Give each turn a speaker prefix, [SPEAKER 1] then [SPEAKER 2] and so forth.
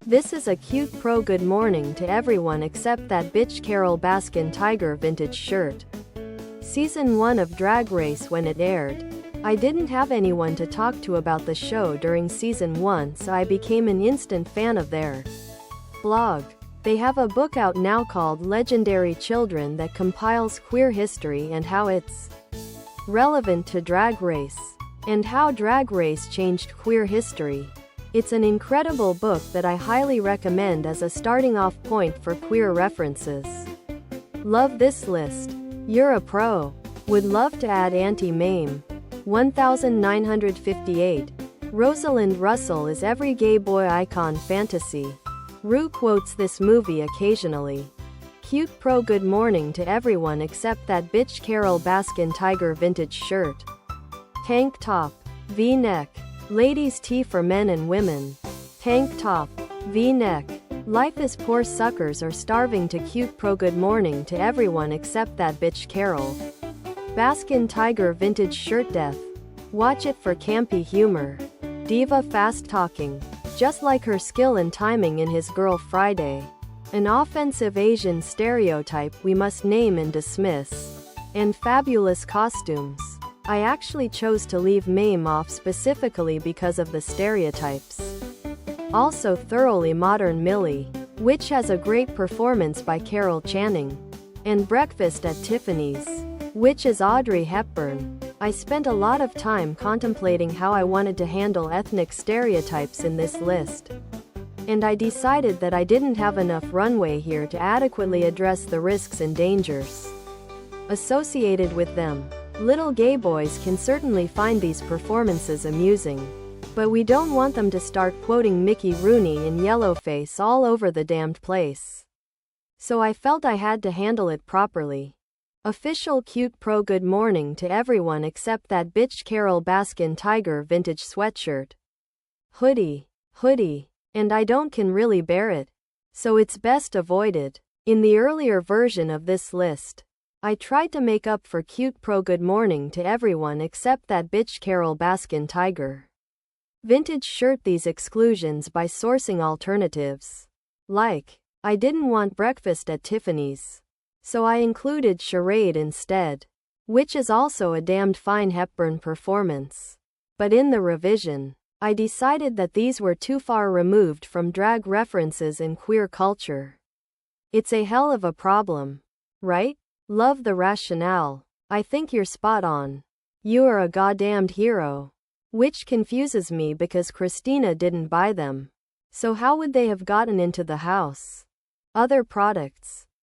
[SPEAKER 1] This is a cute pro good morning to everyone except that bitch Carole Baskin Tiger vintage shirt. Season 1 of Drag Race when it aired. I didn't have anyone to talk to about the show during Season 1, so I became an instant fan of their blog. They have a book out now called Legendary Children that compiles queer history and how it's relevant to Drag Race, and how Drag Race changed queer history. It's an incredible book that I highly recommend as a starting off point for queer references. Love this list. You're a pro. Would love to add Auntie Mame. 1958. Rosalind Russell is every gay boy icon fantasy. Rue quotes this movie occasionally. Cute pro good morning to everyone except that bitch Carole Baskin Tiger vintage shirt. Tank top. V-neck. Ladies' tee for men and women. Tank top. V-neck. Life is poor suckers are starving to cute pro good morning to everyone except that bitch Carole Baskin Tiger vintage shirt death. Watch it for campy humor. Diva fast talking. Just like her skill and timing in His Girl Friday. An offensive Asian stereotype we must name and dismiss. And fabulous costumes. I actually chose to leave Mame off specifically because of the stereotypes. Also thoroughly modern Millie, which has a great performance by Carol Channing. And Breakfast at Tiffany's, which is Audrey Hepburn. I spent a lot of time contemplating how I wanted to handle ethnic stereotypes in this list. And I decided that I didn't have enough runway here to adequately address the risks and dangers associated with them. Little gay boys can certainly find these performances amusing. But we don't want them to start quoting Mickey Rooney in yellowface all over the damned place. So I felt I had to handle it properly. Official cute pro good morning to everyone except that bitch Carole Baskin Tiger vintage sweatshirt. Hoodie. And I can really bear it. So it's best avoided. In the earlier version of this list, I tried to make up for cute pro good morning to everyone except that bitch Carole Baskin Tiger vintage shirt these exclusions by sourcing alternatives. Like, I didn't want Breakfast at Tiffany's. So I included Charade instead. Which is also a damned fine Hepburn performance. But in the revision, I decided that these were too far removed from drag references in queer culture. It's a hell of a problem. Right? Love the rationale. I think you're spot on. You are a goddamned hero. Which confuses me because Christina didn't buy them. So how would they have gotten into the house? Other products.